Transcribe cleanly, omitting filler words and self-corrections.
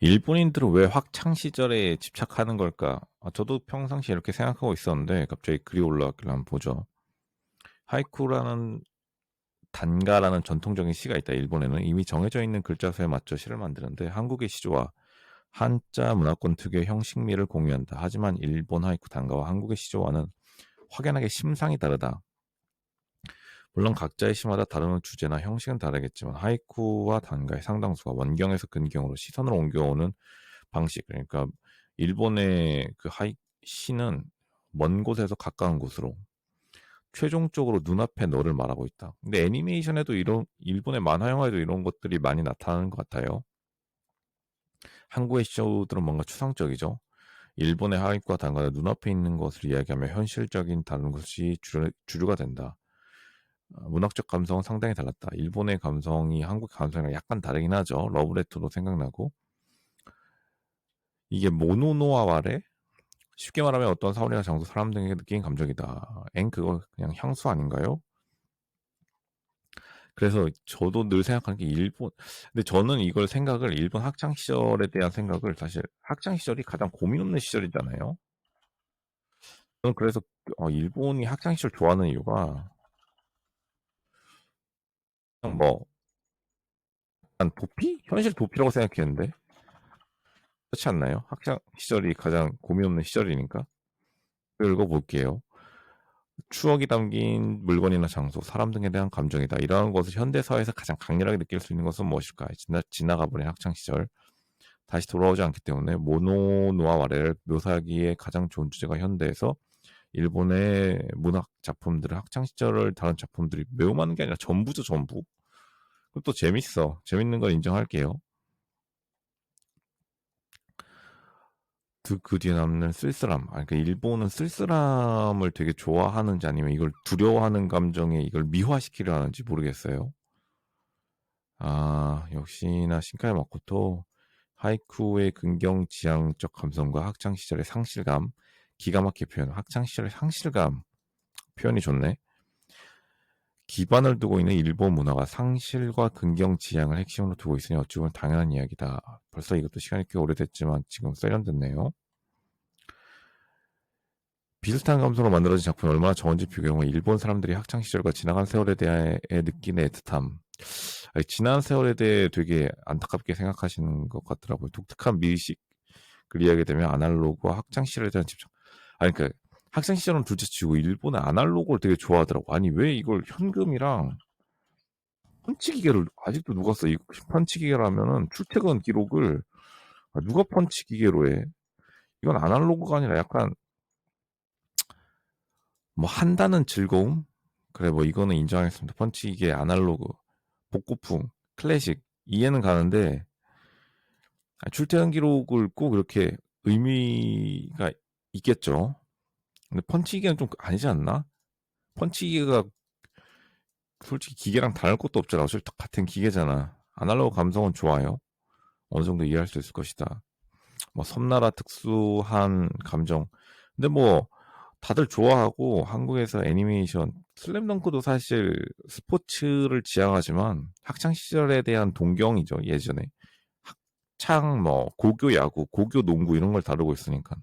일본인들은 왜 학창 시절에 집착하는 걸까? 저도 평상시에 이렇게 생각하고 있었는데 갑자기 글이 올라왔길래 한번 보죠. 하이쿠라는 단가라는 전통적인 시가 있다. 일본에는 이미 정해져 있는 글자수에 맞춰 시를 만드는데 한국의 시조와 한자 문화권 특유의 형식미를 공유한다. 하지만 일본 하이쿠 단가와 한국의 시조와는 확연하게 심상이 다르다. 물론 각자의 시마다 다른 주제나 형식은 다르겠지만 하이쿠와 단가의 상당수가 원경에서 근경으로 시선을 옮겨오는 방식. 그러니까 일본의 그 시는 먼 곳에서 가까운 곳으로 최종적으로 눈앞에 너를 말하고 있다. 근데 애니메이션에도 이런 일본의 만화 영화에도 이런 것들이 많이 나타나는 것 같아요. 한국의 쇼들은 뭔가 추상적이죠. 일본의 하이쿠와 단가는 눈앞에 있는 것을 이야기하며 현실적인 다른 것이 주류가 된다. 문학적 감성은 상당히 달랐다. 일본의 감성이 한국 감성이랑 약간 다르긴 하죠. 러브레터도 생각나고. 이게 모노노아와레? 쉽게 말하면 어떤 사물이나 장소, 사람 등에게 느낀 감정이다. 그거 그냥 향수 아닌가요? 그래서 저도 늘 생각하는 게 근데 저는 이걸 생각을 일본 학창 시절에 대한 생각을 사실 학창 시절이 가장 고민 없는 시절이잖아요. 저는 그래서 일본이 학창 시절 좋아하는 이유가 그냥 뭐 한 도피? 현실 도피라고 생각했는데 그렇지 않나요? 학창 시절이 가장 고민 없는 시절이니까. 읽어볼게요. 추억이 담긴 물건이나 장소, 사람 등에 대한 감정이다. 이러한 것을 현대 사회에서 가장 강렬하게 느낄 수 있는 것은 무엇일까? 지나가버린 학창 시절. 다시 돌아오지 않기 때문에 모노노아와레를 묘사하기에 가장 좋은 주제가 현대에서 일본의 문학 작품들을 학창 시절을 다룬 작품들이 매우 많은 게 아니라 전부죠, 전부. 그것도 재밌어. 재밌는 걸 인정할게요. 그 뒤에 남는 쓸쓸함. 그러니까 일본은 쓸쓸함을 되게 좋아하는지 아니면 이걸 두려워하는 감정에 이걸 미화시키려 하는지 모르겠어요. 역시나 신카이 마코토 하이쿠의 긍정지향적 감성과 학창 시절의 상실감, 기가 막히게 표현. 학창 시절의 상실감 표현이 좋네. 기반을 두고 있는 일본 문화가 상실과 긍정지향을 핵심으로 두고 있으니 어찌 보면 당연한 이야기다. 벌써 이것도 시간이 꽤 오래됐지만 지금 세련됐네요. 비슷한 감성으로 만들어진 작품이 얼마나 좋은지 비교해보면 일본 사람들이 학창 시절과 지나간 세월에 대해 느끼는 애틋함. 지난 세월에 대해 되게 안타깝게 생각하시는 것 같더라고요. 독특한 미의식을 이야기하게 되면 아날로그와 학창 시절에 대한 집착. 그러니까 학창 시절은 둘째치고 일본의 아날로그를 되게 좋아하더라고. 아니 왜 이걸 현금이랑 펀치기계를 아직도 누가 써? 이 펀치기계라면은 출퇴근 기록을 누가 펀치기계로 해? 이건 아날로그가 아니라 약간 뭐 한다는 즐거움? 그래 뭐 이거는 인정하겠습니다. 펀치기계 아날로그 복고풍 클래식 이해는 가는데 출퇴근 기록을 꼭 이렇게 의미가 있겠죠. 근데 펀치기계는 좀 아니지 않나? 펀치기계가 솔직히 기계랑 다를 것도 없잖아. 어차피 같은 기계잖아. 아날로그 감성은 좋아요. 어느 정도 이해할 수 있을 것이다. 뭐 섬나라 특수한 감정. 근데 뭐 다들 좋아하고 한국에서 애니메이션 슬램덩크도 사실 스포츠를 지향하지만 학창 시절에 대한 동경이죠. 예전에 학창 뭐 고교 야구, 고교 농구 이런 걸 다루고 있으니까.